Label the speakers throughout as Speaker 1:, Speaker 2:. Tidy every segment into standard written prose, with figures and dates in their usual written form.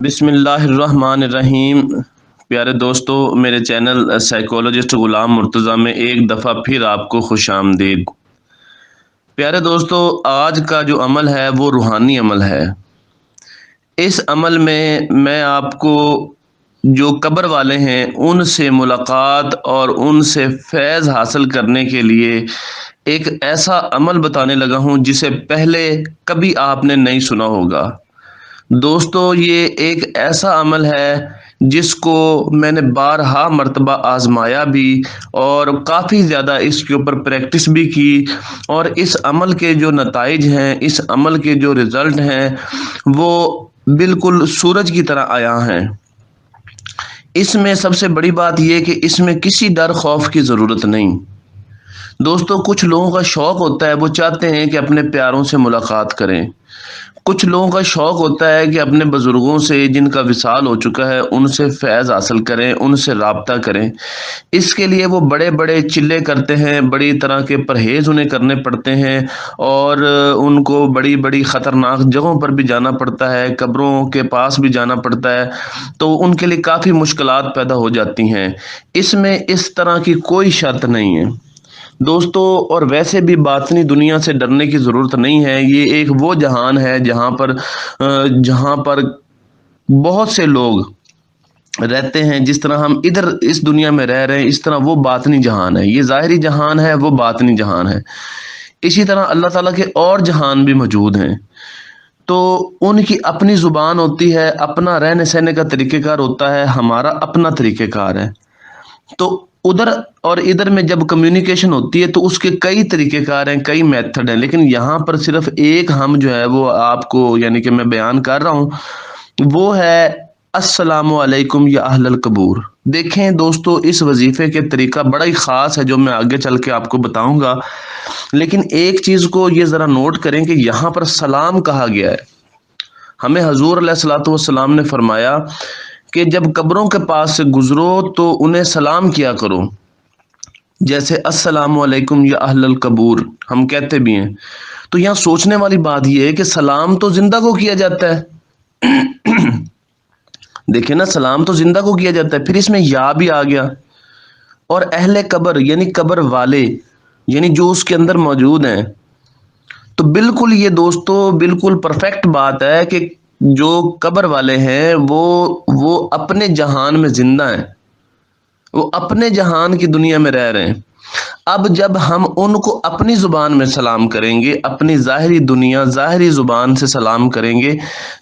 Speaker 1: بسم اللہ الرحمن الرحیم۔ پیارے دوستو، میرے چینل سائیکولوجسٹ غلام مرتضیٰ میں ایک دفعہ پھر آپ کو خوش آمدید۔ پیارے دوستو، آج کا جو عمل ہے وہ روحانی عمل ہے۔ اس عمل میں آپ کو جو قبر والے ہیں ان سے ملاقات اور ان سے فیض حاصل کرنے کے لیے ایک ایسا عمل بتانے لگا ہوں جسے پہلے کبھی آپ نے نہیں سنا ہوگا۔ دوستو، یہ ایک ایسا عمل ہے جس کو میں نے بارہا مرتبہ آزمایا بھی اور کافی زیادہ اس کے اوپر پریکٹس بھی کی، اور اس عمل کے جو نتائج ہیں، اس عمل کے جو رزلٹ ہیں، وہ بالکل سورج کی طرح عیاں ہیں۔ اس میں سب سے بڑی بات یہ کہ اس میں کسی ڈر خوف کی ضرورت نہیں۔ دوستو، کچھ لوگوں کا شوق ہوتا ہے، وہ چاہتے ہیں کہ اپنے پیاروں سے ملاقات کریں۔ کچھ لوگوں کا شوق ہوتا ہے کہ اپنے بزرگوں سے جن کا وصال ہو چکا ہے ان سے فیض حاصل کریں، ان سے رابطہ کریں۔ اس کے لیے وہ بڑے بڑے چلے کرتے ہیں، بڑی طرح کے پرہیز انہیں کرنے پڑتے ہیں، اور ان کو بڑی بڑی خطرناک جگہوں پر بھی جانا پڑتا ہے، قبروں کے پاس بھی جانا پڑتا ہے، تو ان کے لیے کافی مشکلات پیدا ہو جاتی ہیں۔ اس میں اس طرح کی کوئی شرط نہیں ہے دوستو، اور ویسے بھی باطنی دنیا سے ڈرنے کی ضرورت نہیں ہے۔ یہ ایک وہ جہان ہے جہاں پر بہت سے لوگ رہتے ہیں۔ جس طرح ہم ادھر اس دنیا میں رہ رہے ہیں، اس طرح وہ باطنی جہان ہے۔ یہ ظاہری جہان ہے، وہ باطنی جہان ہے۔ اسی طرح اللہ تعالیٰ کے اور جہان بھی موجود ہیں، تو ان کی اپنی زبان ہوتی ہے، اپنا رہنے سہنے کا طریقہ کار ہوتا ہے، ہمارا اپنا طریقہ کار ہے۔ تو ادھر اور ادھر میں جب کمیونیکیشن ہوتی ہے تو اس کے کئی طریقہ کار ہیں، کئی میتھڈ ہیں، لیکن یہاں پر صرف ایک ہم جو ہے وہ آپ کو یعنی کہ میں بیان کر رہا ہوں، وہ ہے السلام علیکم یا اہل القبور۔ دیکھیں دوستو، اس وظیفے کے طریقہ بڑا ہی خاص ہے جو میں آگے چل کے آپ کو بتاؤں گا، لیکن ایک چیز کو یہ ذرا نوٹ کریں کہ یہاں پر سلام کہا گیا ہے۔ ہمیں حضور علیہ الصلوۃ والسلام نے فرمایا کہ جب قبروں کے پاس سے گزرو تو انہیں سلام کیا کرو، جیسے السلام علیکم یا اہل القبور ہم کہتے بھی ہیں۔ تو یہاں سوچنے والی بات یہ ہے کہ سلام تو زندہ کو کیا جاتا ہے دیکھیں نا، سلام تو زندہ کو کیا جاتا ہے، پھر اس میں یا بھی آ گیا، اور اہل قبر یعنی قبر والے یعنی جو اس کے اندر موجود ہیں۔ تو بالکل یہ دوستو بالکل پرفیکٹ بات ہے کہ جو قبر والے ہیں وہ اپنے جہان میں زندہ ہیں، وہ اپنے جہان کی دنیا میں رہ رہے ہیں۔ اب جب ہم ان کو اپنی زبان میں سلام کریں گے، اپنی ظاہری دنیا ظاہری زبان سے سلام کریں گے،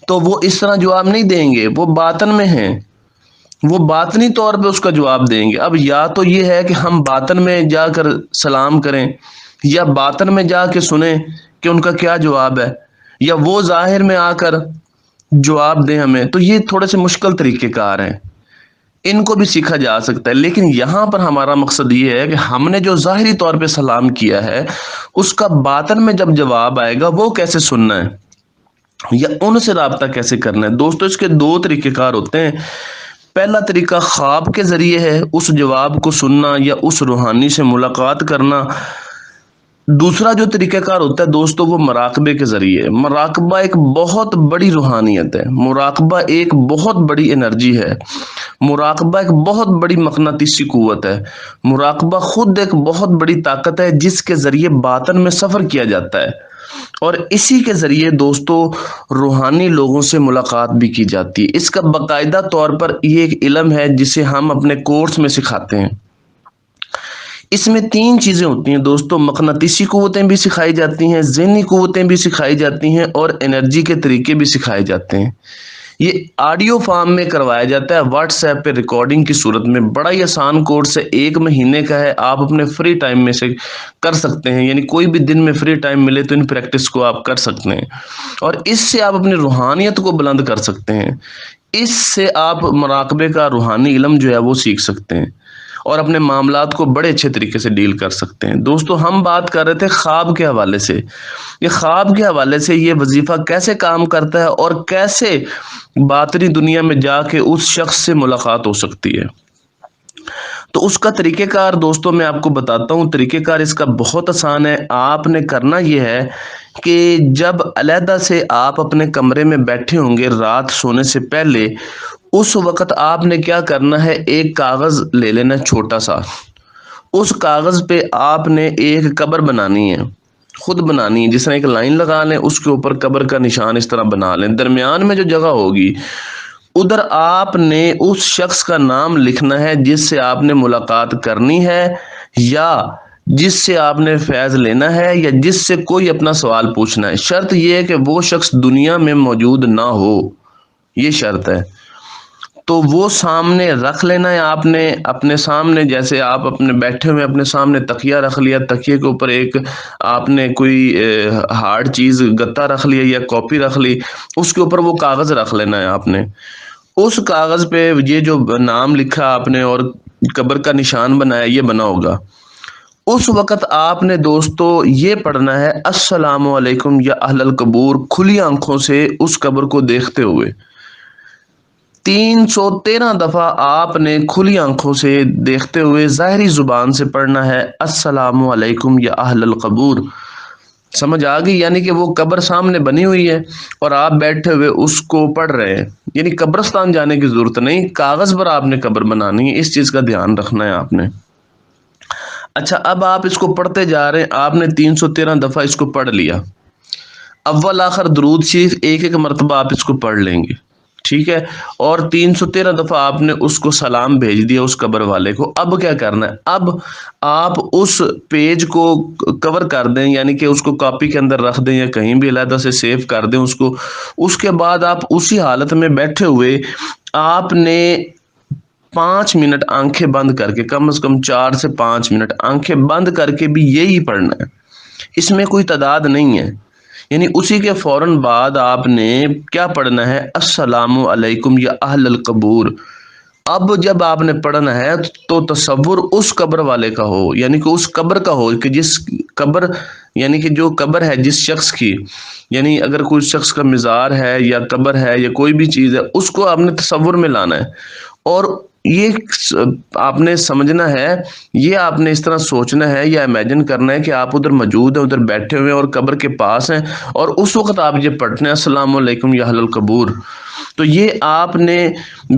Speaker 1: تو وہ اس طرح جواب نہیں دیں گے، وہ باطن میں ہیں، وہ باطنی طور پہ اس کا جواب دیں گے۔ اب یا تو یہ ہے کہ ہم باطن میں جا کر سلام کریں، یا باطن میں جا کے سنیں کہ ان کا کیا جواب ہے، یا وہ ظاہر میں آ کر جواب دیں ہمیں۔ تو یہ تھوڑے سے مشکل طریقہ کار ہیں، ان کو بھی سیکھا جا سکتا ہے، لیکن یہاں پر ہمارا مقصد یہ ہے کہ ہم نے جو ظاہری طور پہ سلام کیا ہے اس کا باطن میں جب جواب آئے گا وہ کیسے سننا ہے، یا ان سے رابطہ کیسے کرنا ہے۔ دوستو، اس کے دو طریقہ کار ہوتے ہیں۔ پہلا طریقہ خواب کے ذریعے ہے، اس جواب کو سننا یا اس روحانی سے ملاقات کرنا۔ دوسرا جو طریقہ کار ہوتا ہے دوستو، وہ مراقبے کے ذریعے۔ مراقبہ ایک بہت بڑی روحانیت ہے، مراقبہ ایک بہت بڑی انرجی ہے، مراقبہ ایک بہت بڑی مقناطیسی قوت ہے، مراقبہ خود ایک بہت بڑی طاقت ہے جس کے ذریعے باطن میں سفر کیا جاتا ہے، اور اسی کے ذریعے دوستو روحانی لوگوں سے ملاقات بھی کی جاتی ہے۔ اس کا باقاعدہ طور پر یہ ایک علم ہے جسے ہم اپنے کورس میں سکھاتے ہیں۔ اس میں تین چیزیں ہوتی ہیں دوستو، مقناطیسی قوتیں بھی سکھائی جاتی ہیں، ذہنی قوتیں بھی سکھائی جاتی ہیں، اور انرجی کے طریقے بھی سکھائے جاتے ہیں۔ یہ آڈیو فارم میں کروایا جاتا ہے، واٹس ایپ پہ ریکارڈنگ کی صورت میں۔ بڑا ہی آسان کورس ہے، 1 مہینے کا ہے، آپ اپنے فری ٹائم میں سے کر سکتے ہیں، یعنی کوئی بھی دن میں فری ٹائم ملے تو ان پریکٹس کو آپ کر سکتے ہیں، اور اس سے آپ اپنی روحانیت کو بلند کر سکتے ہیں۔ اس سے آپ مراقبے کا روحانی علم جو ہے وہ سیکھ سکتے ہیں، اور اپنے معاملات کو بڑے اچھے طریقے سے ڈیل کر سکتے ہیں۔ دوستو، ہم بات کر رہے تھے خواب کے حوالے سے، یہ خواب کے حوالے سے یہ وظیفہ کیسے کام کرتا ہے اور کیسے باطنی دنیا میں جا کے اس شخص سے ملاقات ہو سکتی ہے۔ تو اس کا طریقہ کار دوستو میں آپ کو بتاتا ہوں۔ طریقہ کار اس کا بہت آسان ہے۔ آپ نے کرنا یہ ہے کہ جب علیحدہ سے آپ اپنے کمرے میں بیٹھے ہوں گے رات سونے سے پہلے، اس وقت آپ نے کیا کرنا ہے، ایک کاغذ لے لینا چھوٹا سا، اس کاغذ پہ آپ نے ایک قبر بنانی ہے، خود بنانی ہے، جس طرح ایک لائن لگا لیں، اس کے اوپر قبر کا نشان اس طرح بنا لیں، درمیان میں جو جگہ ہوگی ادھر آپ نے اس شخص کا نام لکھنا ہے جس سے آپ نے ملاقات کرنی ہے، یا جس سے آپ نے فیض لینا ہے، یا جس سے کوئی اپنا سوال پوچھنا ہے۔ شرط یہ ہے کہ وہ شخص دنیا میں موجود نہ ہو، یہ شرط ہے۔ تو وہ سامنے رکھ لینا ہے آپ نے اپنے سامنے، جیسے آپ اپنے بیٹھے ہوئے اپنے سامنے تکیہ رکھ لیا، تکیے کے اوپر ایک آپ نے کوئی ہارڈ چیز گتا رکھ لیا یا کاپی رکھ لی، اس کے اوپر وہ کاغذ رکھ لینا ہے آپ نے۔ اس کاغذ پہ یہ جو نام لکھا آپ نے اور قبر کا نشان بنایا یہ بنا ہوگا، اس وقت آپ نے دوستو یہ پڑھنا ہے، السلام علیکم یا اہل القبور، کھلی آنکھوں سے اس قبر کو دیکھتے ہوئے 313 دفعہ آپ نے کھلی آنکھوں سے دیکھتے ہوئے ظاہری زبان سے پڑھنا ہے، السلام علیکم یا اہل القبور۔ سمجھ آ گئی؟ یعنی کہ وہ قبر سامنے بنی ہوئی ہے اور آپ بیٹھے ہوئے اس کو پڑھ رہے ہیں، یعنی قبرستان جانے کی ضرورت نہیں، کاغذ پر آپ نے قبر بنانی ہے، اس چیز کا دھیان رکھنا ہے آپ نے۔ اچھا، اب آپ اس کو پڑھتے جا رہے ہیں، آپ نے 313 دفعہ اس کو پڑھ لیا، اول آخر درود شریف ایک ایک مرتبہ آپ اس کو پڑھ لیں گے، ٹھیک ہے، اور 313 دفعہ آپ نے اس کو سلام بھیج دیا اس قبر والے کو۔ اب کیا کرنا ہے، اب آپ اس پیج کو کور کر دیں، یعنی کہ اس کو کاپی کے اندر رکھ دیں یا کہیں بھی علیحدہ سے سیو کر دیں اس کو۔ اس کے بعد آپ اسی حالت میں بیٹھے ہوئے آپ نے 5 منٹ آنکھیں بند کر کے، کم از کم 4 سے 5 منٹ آنکھیں بند کر کے بھی یہی پڑھنا ہے، اس میں کوئی تعداد نہیں ہے، یعنی اسی کے فوراً بعد آپ نے کیا پڑھنا ہے، السلام علیکم یا اہل القبور۔ اب جب آپ نے پڑھنا ہے تو تصور اس قبر والے کا ہو، یعنی کہ اس قبر کا ہو کہ جس قبر، یعنی کہ جو قبر ہے جس شخص کی، یعنی اگر کوئی شخص کا مزار ہے یا قبر ہے یا کوئی بھی چیز ہے، اس کو آپ نے تصور میں لانا ہے، اور یہ آپ نے سمجھنا ہے، یہ آپ نے اس طرح سوچنا ہے یا امیجن کرنا ہے کہ آپ ادھر موجود ہیں، ادھر بیٹھے ہوئے ہیں اور قبر کے پاس ہیں، اور اس وقت آپ یہ پڑھتے ہیں، السلام علیکم یا اہل القبور۔ تو یہ آپ نے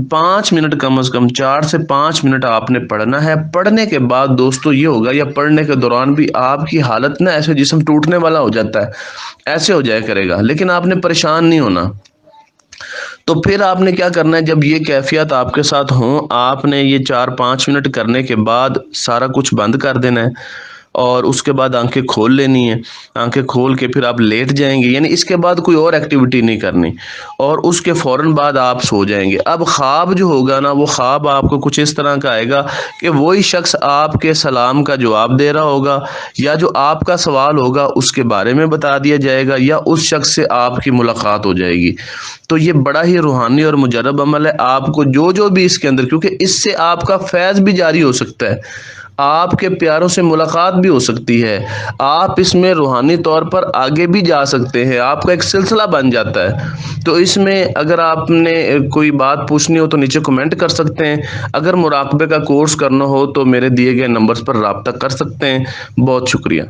Speaker 1: 5 منٹ، کم از کم 4 سے 5 منٹ آپ نے پڑھنا ہے۔ پڑھنے کے بعد دوستو یہ ہوگا، یا پڑھنے کے دوران بھی آپ کی حالت نا ایسے جسم ٹوٹنے والا ہو جاتا ہے، ایسے ہو جایا کرے گا، لیکن آپ نے پریشان نہیں ہونا۔ تو پھر آپ نے کیا کرنا ہے، جب یہ کیفیت آپ کے ساتھ ہوں، آپ نے یہ 4-5 منٹ کرنے کے بعد سارا کچھ بند کر دینا ہے، اور اس کے بعد آنکھیں کھول لینی ہے، آنکھیں کھول کے پھر آپ لیٹ جائیں گے، یعنی اس کے بعد کوئی اور ایکٹیویٹی نہیں کرنی، اور اس کے فوراً بعد آپ سو جائیں گے۔ اب خواب جو ہوگا نا، وہ خواب آپ کو کچھ اس طرح کا آئے گا کہ وہی شخص آپ کے سلام کا جواب دے رہا ہوگا، یا جو آپ کا سوال ہوگا اس کے بارے میں بتا دیا جائے گا، یا اس شخص سے آپ کی ملاقات ہو جائے گی۔ تو یہ بڑا ہی روحانی اور مجرب عمل ہے، آپ کو جو بھی اس کے اندر، کیونکہ اس سے آپ کا فیض بھی جاری ہو سکتا ہے، آپ کے پیاروں سے ملاقات بھی ہو سکتی ہے، آپ اس میں روحانی طور پر آگے بھی جا سکتے ہیں، آپ کا ایک سلسلہ بن جاتا ہے۔ تو اس میں اگر آپ نے کوئی بات پوچھنی ہو تو نیچے کمنٹ کر سکتے ہیں، اگر مراقبے کا کورس کرنا ہو تو میرے دیے گئے نمبرز پر رابطہ کر سکتے ہیں۔ بہت شکریہ۔